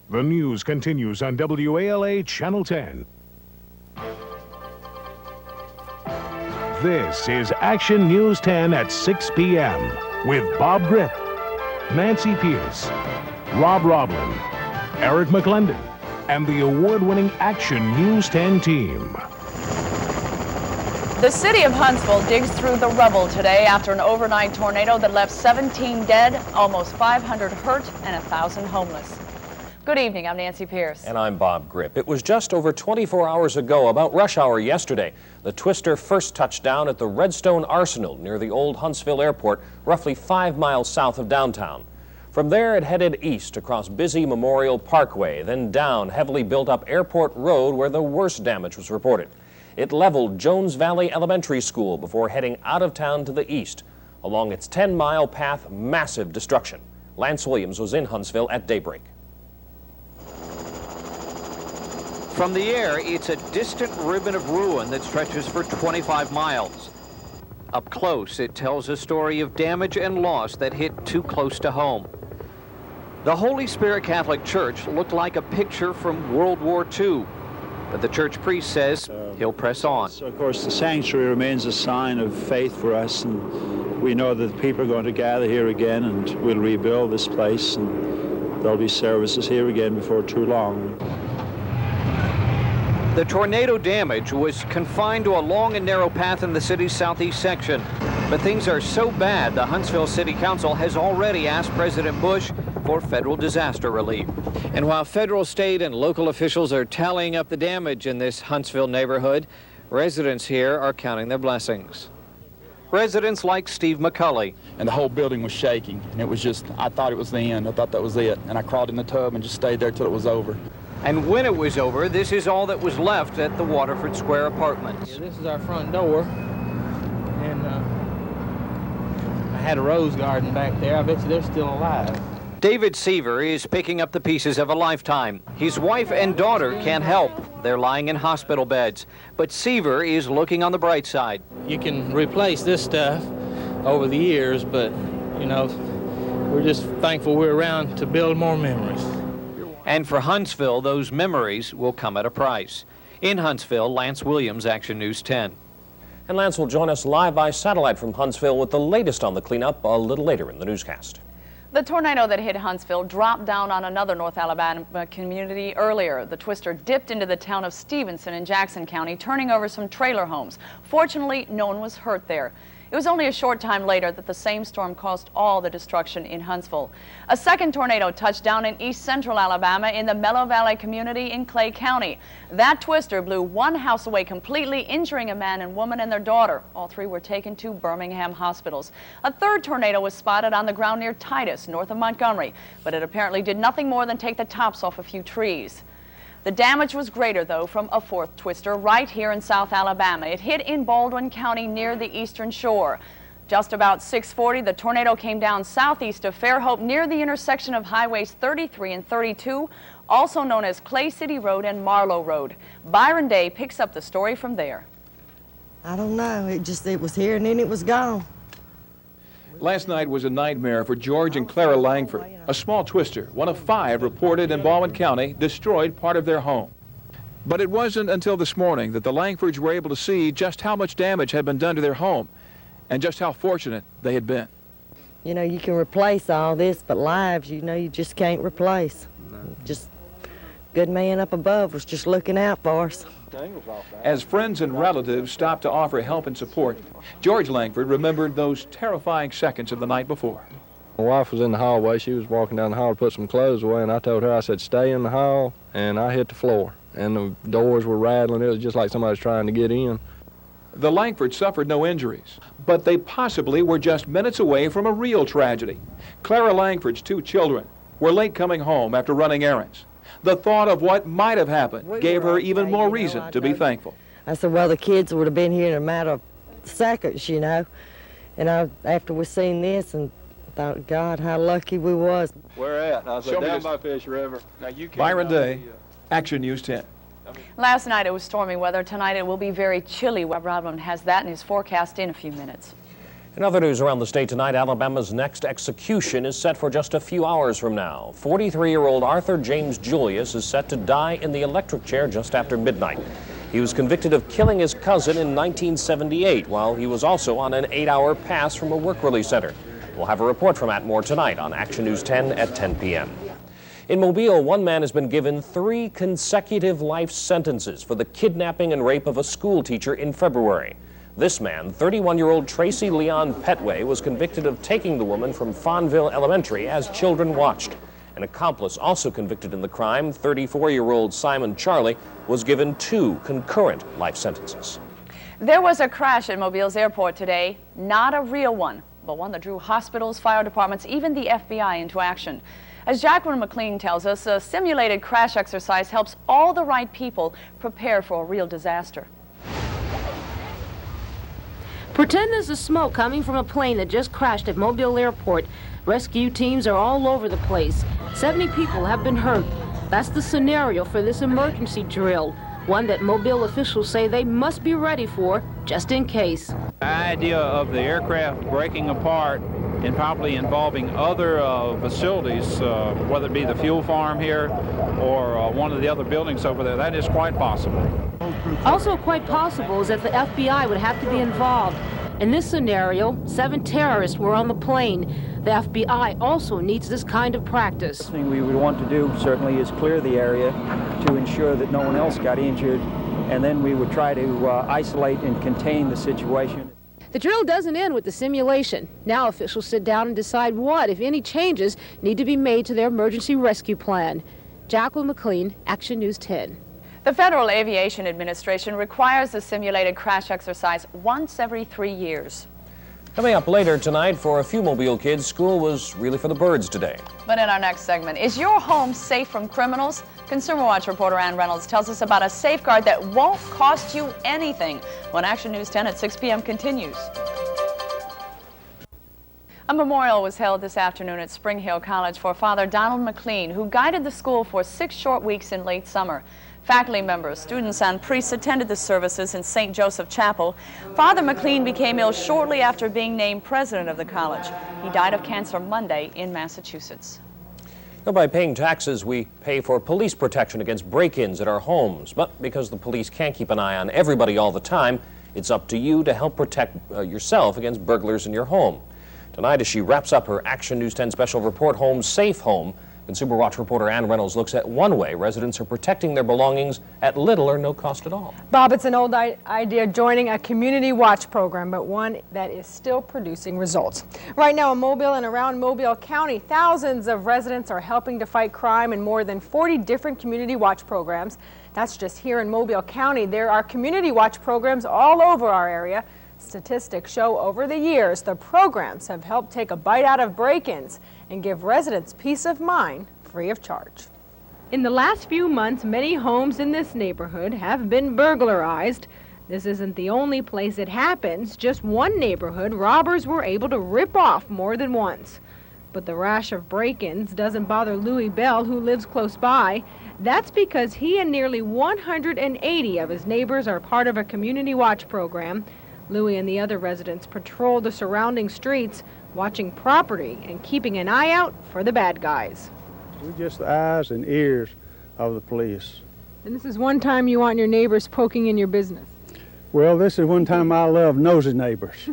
The news continues on WALA Channel 10. This is Action News 10 at 6 p.m. with Bob Grip, Nancy Pierce, Rob Roblin, Eric McLendon, and the award-winning Action News 10 team. The city of Huntsville digs through the rubble today after an overnight tornado that left 17 dead, almost 500 hurt, and 1,000 homeless. Good evening, I'm Nancy Pierce. And I'm Bob Grip. It was just over 24 hours ago, about rush hour yesterday, the twister first touched down at the Redstone Arsenal near the old Huntsville Airport, roughly 5 miles south of downtown. From there, it headed east across busy Memorial Parkway, then down heavily built-up Airport Road where the worst damage was reported. It leveled Jones Valley Elementary School before heading out of town to the east. Along its 10-mile path, massive destruction. Lance Williams was in Huntsville at daybreak. From the air, it's a distant ribbon of ruin that stretches for 25 miles. Up close, it tells a story of damage and loss that hit too close to home. The Holy Spirit Catholic Church looked like a picture from World War II, but the church priest says he'll press on. So, of course, the sanctuary remains a sign of faith for us, and we know that people are going to gather here again, and we'll rebuild this place, and there'll be services here again before too long. The tornado damage was confined to a long and narrow path in the city's southeast section. But things are so bad, the Huntsville City Council has already asked President Bush for federal disaster relief. And while federal, state, and local officials are tallying up the damage in this Huntsville neighborhood, residents here are counting their blessings. Residents like Steve McCulley. And the whole building was shaking, and it was just, I thought it was the end. I thought that was it. And I crawled in the tub and just stayed there till it was over. And when it was over, this is all that was left at the Waterford Square Apartments. Yeah, this is our front door, and I had a rose garden back there. I bet you they're still alive. David Seaver is picking up the pieces of a lifetime. His wife and daughter can't help. They're lying in hospital beds. But Seaver is looking on the bright side. You can replace this stuff over the years, but, you know, we're just thankful we're around to build more memories. And for Huntsville, those memories will come at a price. In Huntsville, Lance Williams, Action News 10. And Lance will join us live by satellite from Huntsville with the latest on the cleanup a little later in the newscast. The tornado that hit Huntsville dropped down on another North Alabama community earlier. The twister dipped into the town of Stevenson in Jackson County, turning over some trailer homes. Fortunately, no one was hurt there. It was only a short time later that the same storm caused all the destruction in Huntsville. A second tornado touched down in east central Alabama in the Mellow Valley community in Clay County. That twister blew one house away completely, injuring a man and woman and their daughter. All three were taken to Birmingham hospitals. A third tornado was spotted on the ground near Titus, north of Montgomery, but it apparently did nothing more than take the tops off a few trees. The damage was greater, though, from a fourth twister right here in South Alabama. It hit in Baldwin County near the eastern shore. Just about 6:40, the tornado came down southeast of Fairhope near the intersection of Highways 33 and 32, also known as Clay City Road and Marlowe Road. Byron Day picks up the story from there. I don't know. It was here and then it was gone. Last night was a nightmare for George and Clara Langford. A small twister, one of 5 reported in Baldwin County, destroyed part of their home. But it wasn't until this morning that the Langfords were able to see just how much damage had been done to their home and just how fortunate they had been. You know, you can replace all this, but lives, you know, you just can't replace. Just good man up above was just looking out for us. As friends and relatives stopped to offer help and support, George Langford remembered those terrifying seconds of the night before. My wife was in the hallway. She was walking down the hall to put some clothes away, and I told her, I said, stay in the hall, and I hit the floor. And the doors were rattling. It was just like somebody was trying to get in. The Langfords suffered no injuries, but they possibly were just minutes away from a real tragedy. Clara Langford's 2 children were late coming home after running errands. The thought of what might have happened gave her even more reason to be thankful. I said, well, the kids would have been here in a matter of seconds, you know. And after we seen this, and thought, God, how lucky we was. Where at? I said, down by Fish River. Now you Byron Day, Action News 10. Last night it was stormy weather. Tonight it will be very chilly. Roblin has that in his forecast in a few minutes. In other news around the state tonight, Alabama's next execution is set for just a few hours from now. 43-year-old Arthur James Julius is set to die in the electric chair just after midnight. He was convicted of killing his cousin in 1978 while he was also on an 8-hour pass from a work release center. We'll have a report from Atmore tonight on Action News 10 at 10 p.m. In Mobile, one man has been given 3 consecutive life sentences for the kidnapping and rape of a school teacher in February. This man, 31-year-old Tracy Leon Petway, was convicted of taking the woman from Fonville Elementary as children watched. An accomplice also convicted in the crime, 34-year-old Simon Charlie, was given 2 concurrent life sentences. There was a crash at Mobile's airport today, not a real one, but one that drew hospitals, fire departments, even the FBI into action. As Jacqueline McLean tells us, a simulated crash exercise helps all the right people prepare for a real disaster. Pretend there's a smoke coming from a plane that just crashed at Mobile Airport. Rescue teams are all over the place. 70 people have been hurt. That's the scenario for this emergency drill, one that Mobile officials say they must be ready for, just in case. The idea of the aircraft breaking apart and probably involving other facilities, whether it be the fuel farm here or one of the other buildings over there, that is quite possible. Also quite possible is that the FBI would have to be involved. In this scenario, 7 terrorists were on the plane. The FBI also needs this kind of practice. The thing we would want to do certainly is clear the area to ensure that no one else got injured, and then we would try to isolate and contain the situation. The drill doesn't end with the simulation. Now officials sit down and decide what, if any, changes need to be made to their emergency rescue plan. Jacqueline McLean, Action News 10. The Federal Aviation Administration requires the simulated crash exercise once every 3 years. Coming up later tonight, for a few Mobile kids, school was really for the birds today. But in our next segment, is your home safe from criminals? Consumer Watch reporter Reynolds tells us about a safeguard that won't cost you anything when Action News 10 at 6 p.m. continues. A memorial was held this afternoon at Spring Hill College for Father Donald McLean, who guided the school for 6 short weeks in late summer. Faculty members, students, and priests attended the services in St. Joseph Chapel. Father McLean became ill shortly after being named president of the college. He died of cancer Monday in Massachusetts. Now, by paying taxes, we pay for police protection against break-ins at our homes. But because the police can't keep an eye on everybody all the time, it's up to you to help protect yourself against burglars in your home. Tonight, as she wraps up her Action News 10 special report, Home Safe Home, Consumer Watch reporter Ann Reynolds looks at one way residents are protecting their belongings at little or no cost at all. Bob, it's an old idea joining a community watch program, but one that is still producing results. Right now in Mobile and around Mobile County, thousands of residents are helping to fight crime in more than 40 different community watch programs. That's just here in Mobile County. There are community watch programs all over our area. Statistics show over the years the programs have helped take a bite out of break-ins and give residents peace of mind free of charge. In the last few months, many homes in this neighborhood have been burglarized. This isn't the only place it happens. Just one neighborhood, robbers were able to rip off more than once. But the rash of break-ins doesn't bother Louis Bell, who lives close by. That's because he and nearly 180 of his neighbors are part of a community watch program. Louis and the other residents patrol the surrounding streets, watching property and keeping an eye out for the bad guys. We're just the eyes and ears of the police. And this is one time you want your neighbors poking in your business. Well, this is one time I love nosy neighbors.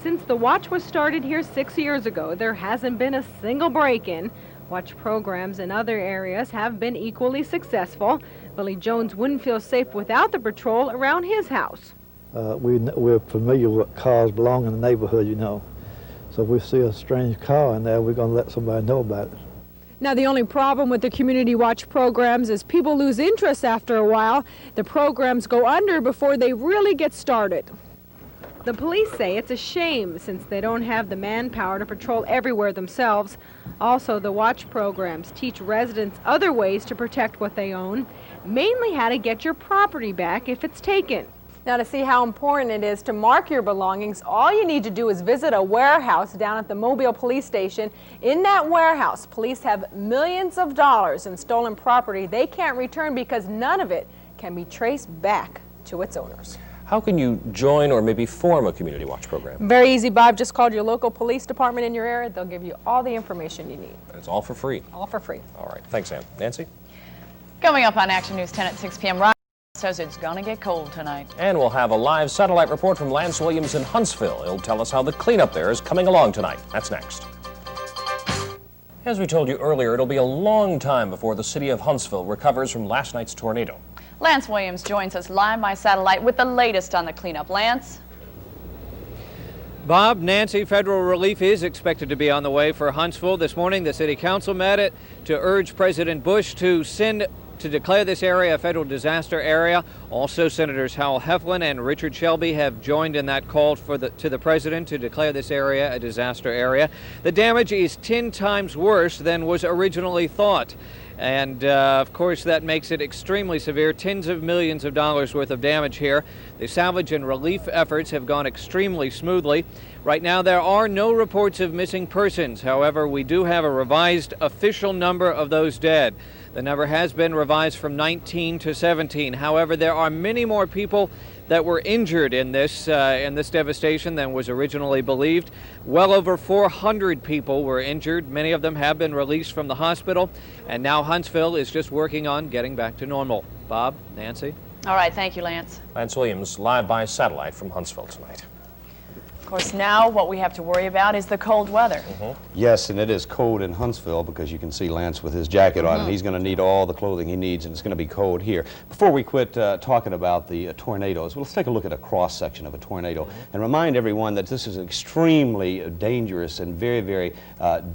Since the watch was started here 6 years ago, there hasn't been a single break-in. Watch programs in other areas have been equally successful. Billy Jones wouldn't feel safe without the patrol around his house. We're familiar with cars belong in the neighborhood, you know. So if we see a strange car in there, we're going to let somebody know about it. Now, the only problem with the community watch programs is people lose interest after a while. The programs go under before they really get started. The police say it's a shame since they don't have the manpower to patrol everywhere themselves. Also, the watch programs teach residents other ways to protect what they own, mainly how to get your property back if it's taken. Now, to see how important it is to mark your belongings, all you need to do is visit a warehouse down at the Mobile Police Station. In that warehouse, police have millions of dollars in stolen property they can't return because none of it can be traced back to its owners. How can you join or maybe form a community watch program? Very easy, Bob. Just call your local police department in your area. They'll give you all the information you need. It's all for free. All for free. All right. Thanks, Ann. Nancy? Coming up on Action News 10 at 6 p.m. Ryan says it's going to get cold tonight. And we'll have a live satellite report from Lance Williams in Huntsville. He'll tell us how the cleanup there is coming along tonight. That's next. As we told you earlier, it'll be a long time before the city of Huntsville recovers from last night's tornado. Lance Williams joins us live by satellite with the latest on the cleanup. Lance? Bob, Nancy, federal relief is expected to be on the way for Huntsville. This morning, the city council met it to urge President Bush to declare this area a federal disaster area. Also, Senators Howell Heflin and Richard Shelby have joined in that call to the president to declare this area a disaster area. The damage is 10 times worse than was originally thought. And of course, that makes it extremely severe. Tens of millions of dollars worth of damage here. The salvage and relief efforts have gone extremely smoothly. Right now, there are no reports of missing persons. However, we do have a revised official number of those dead. The number has been revised from 19 to 17. However, there are many more people that were injured in this devastation than was originally believed. Well over 400 people were injured. Many of them have been released from the hospital, and now Huntsville is just working on getting back to normal. Bob, Nancy? All right, thank you, Lance. Lance Williams, live by satellite from Huntsville tonight. Of course, now what we have to worry about is the cold weather. Yes, and it is cold in Huntsville because you can see Lance with his jacket on, and he's going to need all the clothing he needs, and it's going to be cold here. Before we quit talking about the tornadoes, let's take a look at a cross-section of a tornado and remind everyone that this is an extremely dangerous and very, very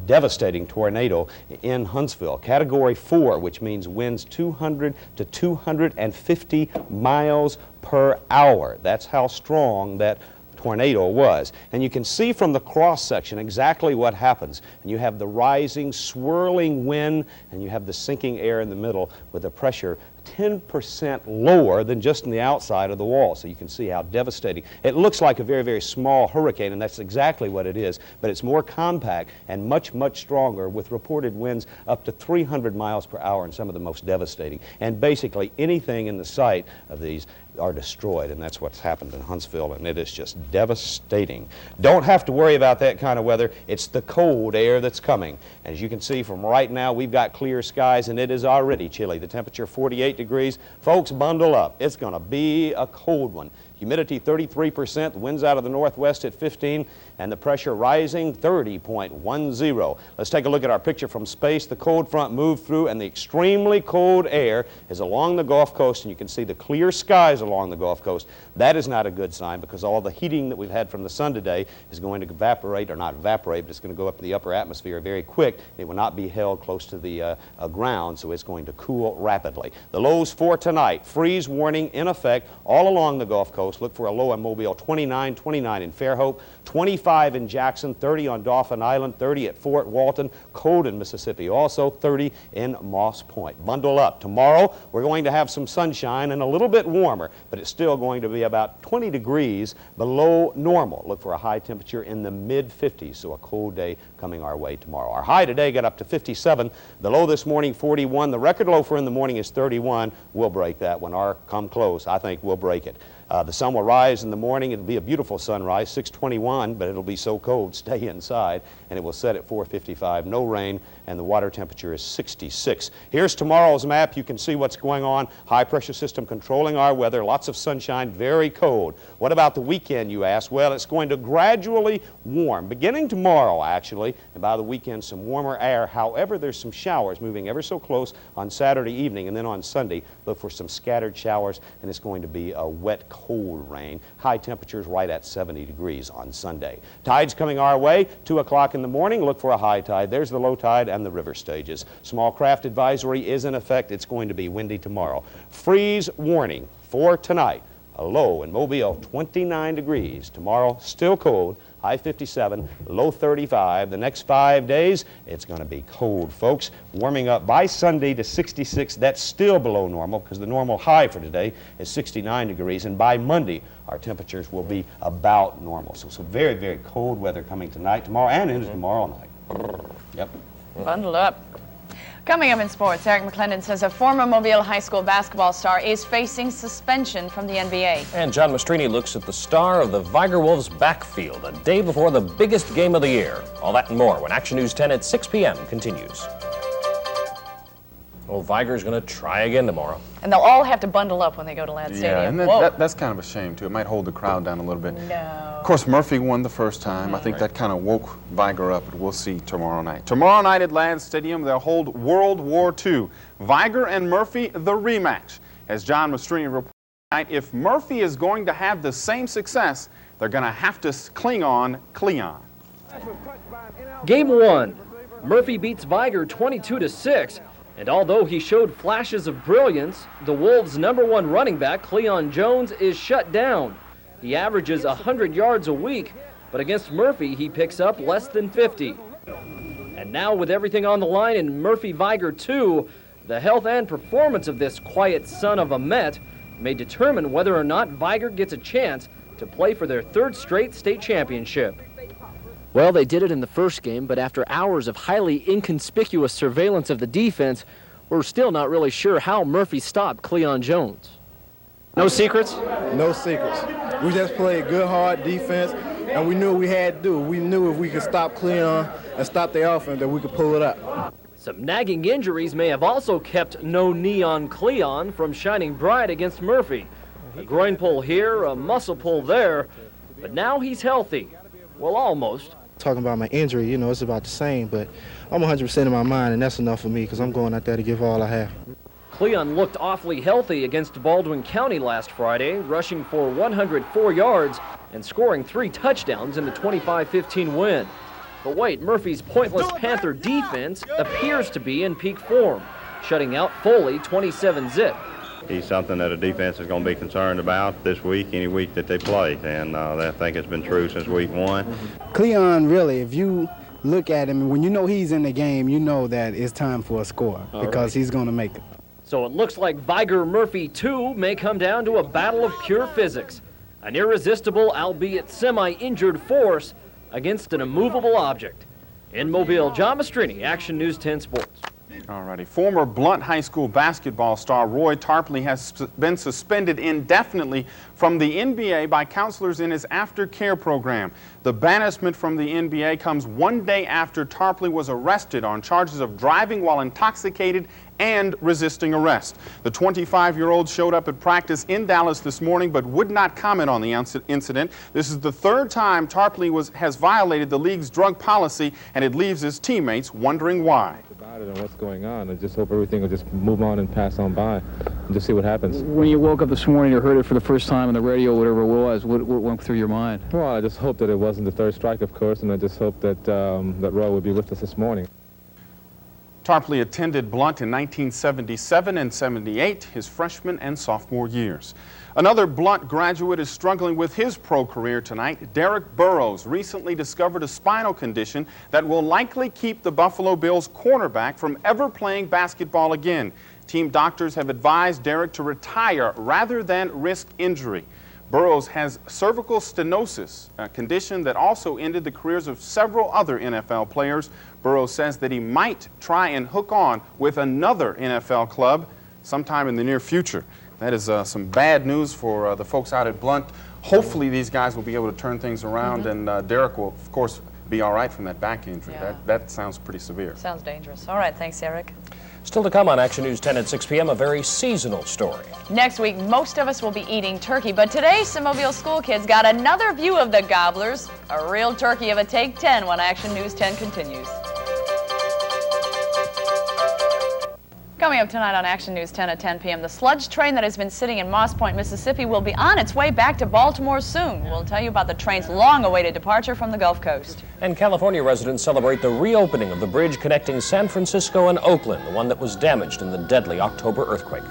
devastating tornado in Huntsville. Category 4, which means winds 200 to 250 miles per hour. That's how strong that tornado was. And you can see from the cross-section exactly what happens. And you have the rising, swirling wind, and you have the sinking air in the middle with the pressure 10% lower than just on the outside of the wall. So you can see how devastating. It looks like a very, very small hurricane, and that's exactly what it is, but it's more compact and much, much stronger with reported winds up to 300 miles per hour and some of the most devastating. And basically anything in the sight of these are destroyed, and that's what's happened in Huntsville, and it is just devastating. Don't have to worry about that kind of weather. It's the cold air that's coming. As you can see from right now, we've got clear skies, and it is already chilly. The temperature 48 degrees. Folks, bundle up. It's going to be a cold one. Humidity 33%, the winds out of the northwest at 15, and the pressure rising 30.10. Let's take a look at our picture from space. The cold front moved through, and the extremely cold air is along the Gulf Coast, and you can see the clear skies along the Gulf Coast. That is not a good sign because all the heating that we've had from the sun today is going to evaporate, or not evaporate, but it's going to go up to the upper atmosphere very quick. It will not be held close to the ground, so it's going to cool rapidly. The lows for tonight, freeze warning in effect all along the Gulf Coast. Look for a low in Mobile, 29 in Fairhope, 25 in Jackson, 30 on Dauphin Island, 30 at Fort Walton, cold in Mississippi, also 30 in Moss Point. Bundle up. Tomorrow, we're going to have some sunshine and a little bit warmer, but it's still going to be about 20 degrees below normal. Look for a high temperature in the mid-50s, so a cold day coming our way tomorrow. Our high today got up to 57. The low this morning, 41. The record low for in the morning is 31. We'll break that one. Or come close. I think we'll break it. The sun will rise in the morning. It'll be a beautiful sunrise, 6:21, but it'll be so cold, stay inside, and it will set at 4:55. No rain, and the water temperature is 66. Here's tomorrow's map. You can see what's going on. High pressure system controlling our weather. Lots of sunshine, very cold. What about the weekend, you ask? Well, it's going to gradually warm, beginning tomorrow, actually, and by the weekend, some warmer air. However, there's some showers moving ever so close on Saturday evening, and then on Sunday, look for some scattered showers, and it's going to be a wet, cold rain. High temperatures right at 70 degrees on Sunday. Tides coming our way, 2 o'clock in the morning. Look for a high tide. There's the low tide and the river stages. Small craft advisory is in effect. It's going to be windy tomorrow. Freeze warning for tonight. A low in Mobile, 29 degrees. Tomorrow, still cold. High 57, low 35. The next 5 days, it's going to be cold, folks. Warming up by Sunday to 66. That's still below normal because the normal high for today is 69 degrees. And by Monday, our temperatures will be about normal. So very, very cold weather coming tonight, tomorrow, and into tomorrow night. Yep. Bundle up. Coming up in sports, Eric McLendon says a former Mobile High School basketball star is facing suspension from the NBA. And John Mastrini looks at the star of the Viger Wolves backfield a day before the biggest game of the year. All that and more when Action News 10 at 6 p.m. continues. Well, Viger's going to try again tomorrow. And they'll all have to bundle up when they go to Ladd Stadium. Yeah, and that's kind of a shame, too. It might hold the crowd down a little bit. No. Of course, Murphy won the first time. I think that kind of woke Viger up, but we'll see tomorrow night. Tomorrow night at Ladd Stadium, they'll hold World War II. Viger and Murphy, the rematch. As John Mastrini reported tonight, if Murphy is going to have the same success, they're going to have to cling on Cleon. Game 1. Murphy beats Viger 22-6. And although he showed flashes of brilliance, the Wolves' #1 running back, Cleon Jones, is shut down. He averages 100 yards a week, but against Murphy, he picks up less than 50. And now with everything on the line in Murphy-Viger 2, the health and performance of this quiet son of a Met may determine whether or not Viger gets a chance to play for their 3rd straight state championship. Well, they did it in the first game, but after hours of highly inconspicuous surveillance of the defense, we're still not really sure how Murphy stopped Cleon Jones. No secrets? No secrets. We just played good, hard defense, and we knew what we had to do. We knew if we could stop Cleon and stop the offense that we could pull it up. Some nagging injuries may have also kept no knee on Cleon from shining bright against Murphy. A groin pull here, a muscle pull there, but now he's healthy. Well, almost. Talking about my injury, you know, it's about the same, but I'm 100% in my mind, and that's enough for me because I'm going out there to give all I have. Cleon looked awfully healthy against Baldwin County last Friday, rushing for 104 yards and scoring 3 touchdowns in the 25-15 win. But wait, Murphy's pointless Panther defense appears to be in peak form, shutting out Foley 27-zip. He's something that a defense is going to be concerned about this week, any week that they play, and I think it's been true since week 1. Cleon, really, if you look at him, when you know he's in the game, you know that it's time for a score because he's going to make it. So it looks like Viger-Murphy 2 may come down to a battle of pure physics, an irresistible, albeit semi-injured force against an immovable object. In Mobile, John Mastrini, Action News 10 Sports. Alrighty. Former Blunt High School basketball star Roy Tarpley has been suspended indefinitely from the NBA by counselors in his aftercare program. The banishment from the NBA comes 1 day after Tarpley was arrested on charges of driving while intoxicated and resisting arrest. The 25-year-old showed up at practice in Dallas this morning but would not comment on the incident. This is the 3rd time Tarpley has violated the league's drug policy, and it leaves his teammates wondering why. About it and what's going on. I just hope everything will just move on and pass on by and just see what happens. When you woke up this morning or heard it for the first time on the radio, whatever it was, what went through your mind? Well, I just hope that it wasn't the 3rd strike, of course, and I just hope that that Roy would be with us this morning. Tarpley attended Blunt in 1977 and 78, his freshman and sophomore years. Another Blunt graduate is struggling with his pro career tonight. Derek Burrows recently discovered a spinal condition that will likely keep the Buffalo Bills cornerback from ever playing basketball again. Team doctors have advised Derek to retire rather than risk injury. Burrows has cervical stenosis, a condition that also ended the careers of several other NFL players. Burrows says that he might try and hook on with another NFL club sometime in the near future. That is some bad news for the folks out at Blunt. Hopefully these guys will be able to turn things around, and Derek will, of course, be all right from that back injury. Yeah. That sounds pretty severe. Sounds dangerous. All right, thanks, Eric. Still to come on Action News 10 at 6 p.m., a very seasonal story. Next week, most of us will be eating turkey, but today, some Mobile school kids got another view of the gobblers. A real turkey of a Take 10 when Action News 10 continues. Coming up tonight on Action News 10 at 10 p.m., the sludge train that has been sitting in Moss Point, Mississippi will be on its way back to Baltimore soon. We'll tell you about the train's long-awaited departure from the Gulf Coast. And California residents celebrate the reopening of the bridge connecting San Francisco and Oakland, the one that was damaged in the deadly October earthquake.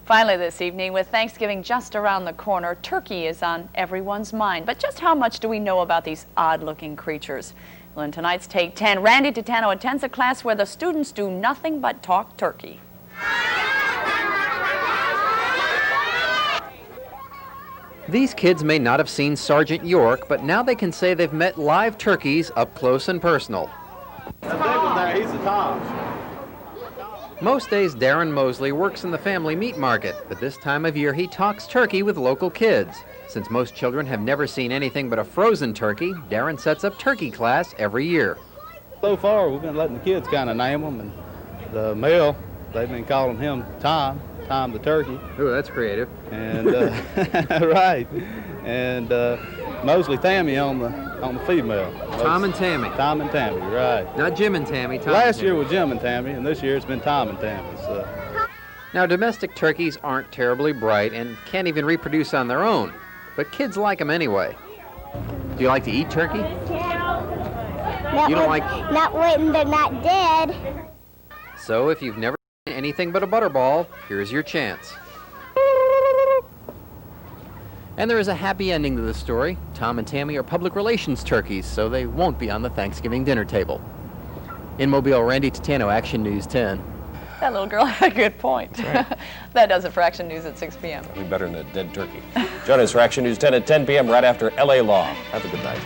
Finally this evening, with Thanksgiving just around the corner, turkey is on everyone's mind. But just how much do we know about these odd-looking creatures? Well, in tonight's Take 10, Randy Tatano attends a class where the students do nothing but talk turkey. These kids may not have seen Sergeant York, but now they can say they've met live turkeys up close and personal. He's the top. Most days, Darren Mosley works in the family meat market, but this time of year he talks turkey with local kids. Since most children have never seen anything but a frozen turkey, Darren sets up turkey class every year. So far, we've been letting the kids kind of name them, and the male, they've been calling him Tom the turkey. Ooh, that's creative. And right, and mostly Tammy on the female. Tom and Tammy. Tom and Tammy, right. Not Jim and Tammy. Tom Last and year Tammy. was Jim and Tammy, and this year it's been Tom and Tammy. So. Now, domestic turkeys aren't terribly bright and can't even reproduce on their own, but kids like them anyway. Do you like to eat turkey? You don't like... Not when they're not dead. So if you've never seen anything but a butterball, here's your chance. And there is a happy ending to the story. Tom and Tammy are public relations turkeys, so they won't be on the Thanksgiving dinner table. In Mobile, Randy Tatano, Action News 10. That little girl had a good point. Right. That does it for Action News at 6 p.m. Be better than a dead turkey. Join us for Action News 10 at 10 p.m. right after L.A. Law. Have a good night.